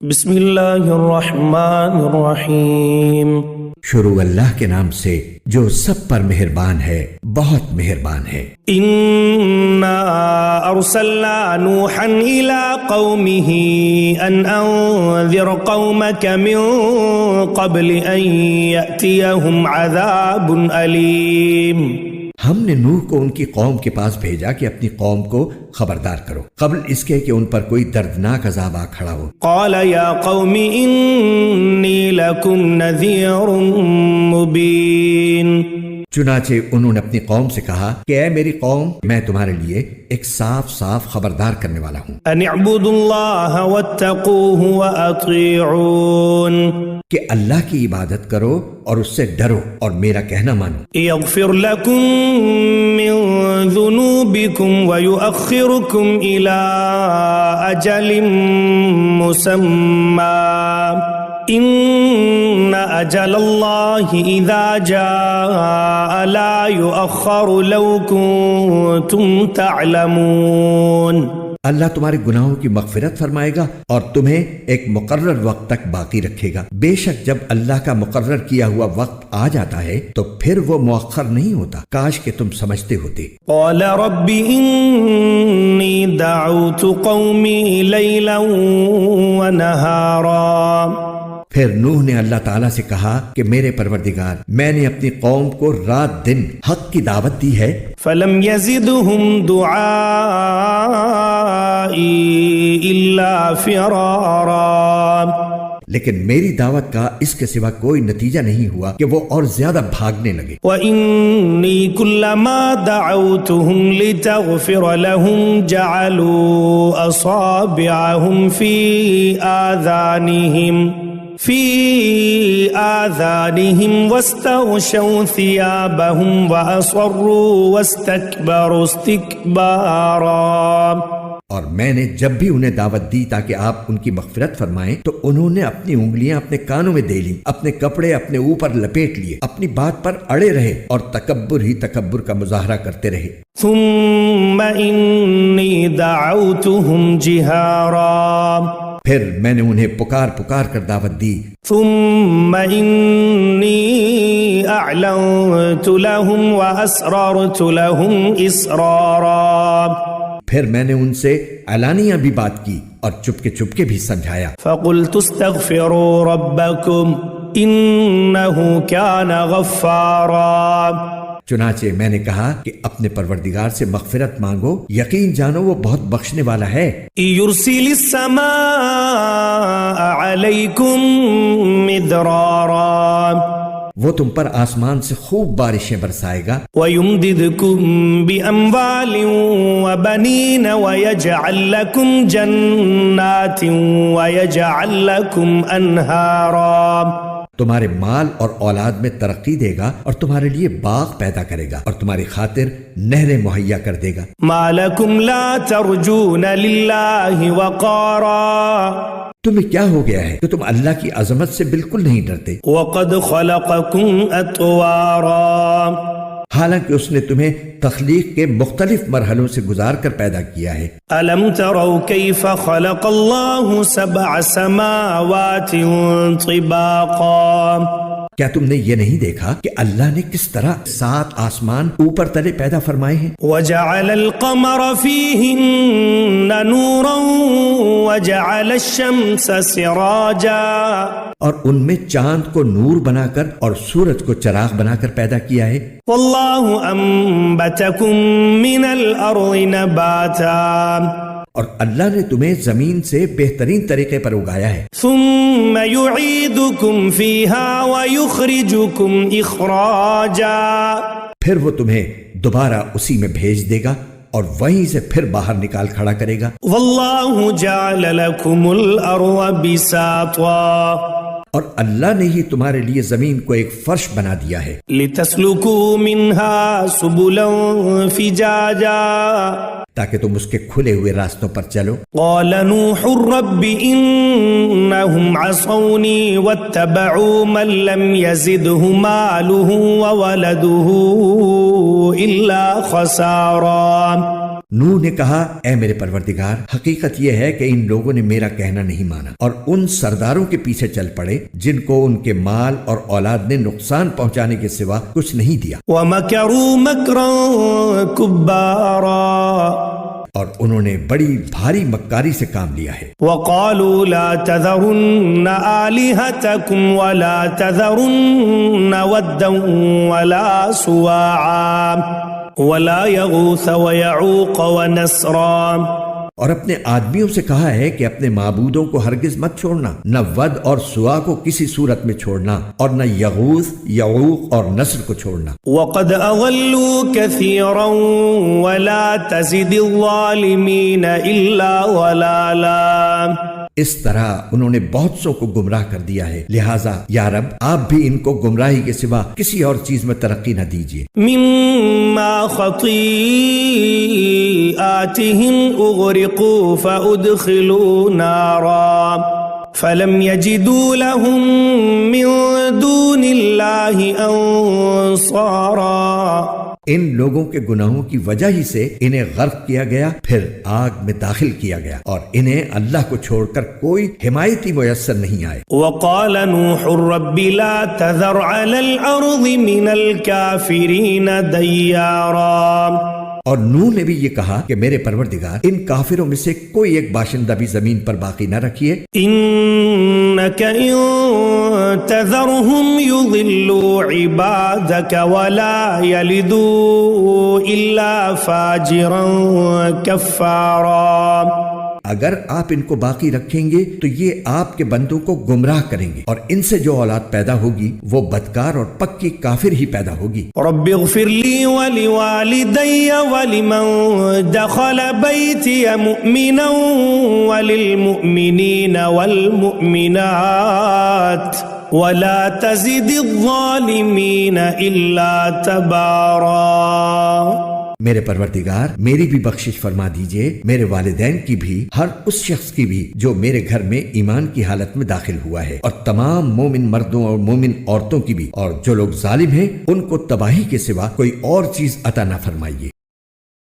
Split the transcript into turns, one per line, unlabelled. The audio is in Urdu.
بسم اللہ الرحمن الرحیم۔
شروع اللہ کے نام سے جو سب پر مہربان ہے، بہت مہربان ہے۔
انا ارسلنا نوحا الى قومه ان انذر قومك من قبل ان يأتيهم عذاب علیم۔
ہم نے نوح کو ان کی قوم کے پاس بھیجا کہ اپنی قوم کو خبردار کرو قبل اس کے کہ ان پر کوئی دردناک عذاب آ کھڑا ہو۔
قال یا قوم انی لکم نذیر مبین۔
چنانچہ انہوں نے اپنی قوم سے کہا کہ اے میری قوم، میں تمہارے لیے ایک صاف صاف خبردار کرنے والا ہوں
ان اعبدوا اللہ واتقوہ واطیعون،
کہ اللہ کی عبادت کرو اور اس سے ڈرو اور میرا کہنا مانو۔
یغفر لکم من ذنوبکم ویؤخرکم الی اجل مسمی، ان اجل اللہ اذا جاء لا یؤخر لو کنتم تعلمون۔
اللہ تمہارے گناہوں کی مغفرت فرمائے گا اور تمہیں ایک مقرر وقت تک باقی رکھے گا۔ بے شک جب اللہ کا مقرر کیا ہوا وقت آ جاتا ہے تو پھر وہ مؤخر نہیں ہوتا، کاش کہ تم سمجھتے ہوتے۔
قال رب انی دعوت قومی لیلا ونہارا،
پھر نوح نے اللہ تعالیٰ سے کہا کہ میرے پروردگار، میں نے اپنی قوم کو رات دن حق کی دعوت دی ہے،
فلم یزدہم دعائی الا فرارا،
لیکن میری دعوت کا اس کے سوا کوئی نتیجہ نہیں ہوا کہ وہ اور زیادہ بھاگنے لگے۔
وَإِنِّي كُلَّمَا دَعَوْتُهُمْ لِتَغْفِرَ لَهُمْ جَعَلُوا أَصَابِعَهُمْ فِي آذَانِهِمْ وَاسْتَغْشَوْا ثِيَابَهُمْ وَأَصَرُّوا وَاسْتَكْبَرُوا اسْتِكْبَارًا۔
اور میں نے جب بھی انہیں دعوت دی تاکہ آپ ان کی مغفرت فرمائیں تو انہوں نے اپنی انگلیاں اپنے کانوں میں دے لیں، اپنے کپڑے اپنے اوپر لپیٹ لیے، اپنی بات پر اڑے رہے اور تکبر ہی تکبر کا مظاہرہ کرتے رہے۔
ثم انی دعوتهم جہارا،
پھر میں نے انہیں پکار پکار کر دعوت دی۔
ثم انی اعلنت لهم واسررت لهم اسرارا،
پھر میں نے ان سے علانیہ بھی بات کی اور چپکے بھی سمجھایا۔
فقلت استغفروا ربکم انه كان غفارا،
چنانچہ میں نے کہا کہ اپنے پروردگار سے مغفرت مانگو، یقین جانو وہ بہت بخشنے والا ہے۔
یرسل السماء علیکم مدرارا،
وہ تم پر آسمان سے خوب بارشیں برسائے گا۔
وَيُمْدِدْكُمْ بِأَمْوَالٍ وَبَنِينَ وَيَجْعَلْ لَكُمْ جَنَّاتٍ وَيَجْعَلْ لَكُمْ أَنْهَارًا،
تمہارے مال اور اولاد میں ترقی دے گا اور تمہارے لیے باغ پیدا کرے گا اور تمہاری خاطر نہریں مہیا کر دے گا۔
مَا لَكُمْ لَا تَرْجُونَ لِلَّهِ وَقَارًا،
تمہیں کیا ہو گیا ہے کہ تم اللہ کی عظمت سے بالکل نہیں ڈرتے؟
وَقَدْ خَلَقَكُمْ أَطْوَارًا،
حالانکہ اس نے تمہیں تخلیق کے مختلف مرحلوں سے گزار کر پیدا کیا ہے۔
أَلَمْ تَرَوْا كَيْفَ خَلَقَ اللَّهُ سَبْعَ سَمَاوَاتٍ طِبَاقًا،
کیا تم نے یہ نہیں دیکھا کہ اللہ نے کس طرح 7 آسمان اوپر تلے پیدا فرمائے ہیں؟
وَجَعَلَ الْقَمَرَ فِيهِنَّ نُورًا وَجَعَلَ الشَّمْسَ سِرَاجًا، اور
ان میں چاند کو نور بنا کر اور سورج کو چراغ بنا کر پیدا کیا ہے۔
وَاللَّهُ أَنبَتَكُم مِّنَ الْأَرْضِ نَبَاتًا،
اور اللہ نے تمہیں زمین سے بہترین طریقے پر اگایا ہے۔
ثُمَّ يُعِيدُكُمْ فِيهَا وَيُخْرِجُكُمْ إِخْرَاجًا، پھر
وہ تمہیں دوبارہ اسی میں بھیج دے گا اور وہیں سے پھر باہر نکال کھڑا کرے گا۔
وَاللَّهُ جَعَلَ لَكُمُ الْأَرْضَ بِسَاطًا،
اور اللہ نے ہی تمہارے لیے زمین کو ایک فرش بنا دیا ہے۔
لِتَسْلُكُوا مِنْهَا سُبُلًا فِجَاجًا،
تاکہ تم اس کے کھلے ہوئے راستوں پر چلو۔
قال نوح رب انہم عصونی واتبعوا من لم يزده ماله وولده الا خسارا،
نوح نے کہا اے میرے پروردگار، حقیقت یہ ہے کہ ان لوگوں نے میرا کہنا نہیں مانا اور ان سرداروں کے پیچھے چل پڑے جن کو ان کے مال اور اولاد نے نقصان پہنچانے کے سوا کچھ نہیں دیا،
وَمَكَرُوا مَكْرًا كُبَّارًا،
اور انہوں نے بڑی بھاری مکاری سے کام لیا ہے۔
وَقَالُوا لَا تَذَرُنَّ آلِهَتَكُمْ وَلَا تَذَرُنَّ وَدًّا وَلَا سُوَاعًا وَلَا يَغُوثَ وَيَعُوقَ وَنَسْرًا،
اور اپنے آدمیوں سے کہا ہے کہ اپنے معبودوں کو ہرگز مت چھوڑنا، نہ ود اور سوا کو کسی صورت میں چھوڑنا، اور نہ یغوث، یعوق اور نصر کو چھوڑنا۔
وَقَدْ أَضَلُّوا كَثِيرًا وَلَا تَزِدِ الظَّالِمِينَ إِلَّا ضَلَالًا،
اس طرح انہوں نے بہت سو کو گمراہ کر دیا ہے، لہٰذا یا رب آپ بھی ان کو گمراہی کے سوا کسی اور چیز میں ترقی نہ دیجیے۔
مما خطيئاتهم أغرقوا فأدخلوا نارا فلم يجدوا لهم من دون الله أنصارا،
ان لوگوں کے گناہوں کی وجہ ہی سے انہیں غرق کیا گیا، پھر آگ میں داخل کیا گیا، اور انہیں اللہ کو چھوڑ کر کوئی حمایتی میسر نہیں آئے۔
وقال نوح رب لا تذر على الأرض من الكافرين ديارا،
اور نوح نے بھی یہ کہا کہ میرے پروردگار ان کافروں میں سے کوئی ایک باشندہ بھی زمین پر باقی نہ رکھیے۔
إنك إن تذرهم يضلوا عبادك ولا يلدوا إلا فاجرا كفارا،
اگر آپ ان کو باقی رکھیں گے تو یہ آپ کے بندوں کو گمراہ کریں گے، اور ان سے جو اولاد پیدا ہوگی وہ بدکار اور پکی کافر ہی پیدا ہوگی۔
رب اغفر لي ولوالدي ولمن دخل بيتي مؤمنا وللمؤمنين والمؤمنات ولا تزد الظالمين إلا تبارا،
میرے پروردگار میری بھی بخشش فرما دیجئے، میرے والدین کی بھی، ہر اس شخص کی بھی جو میرے گھر میں ایمان کی حالت میں داخل ہوا ہے، اور تمام مومن مردوں اور مومن عورتوں کی بھی، اور جو لوگ ظالم ہیں ان کو تباہی کے سوا کوئی اور چیز عطا نہ فرمائیے۔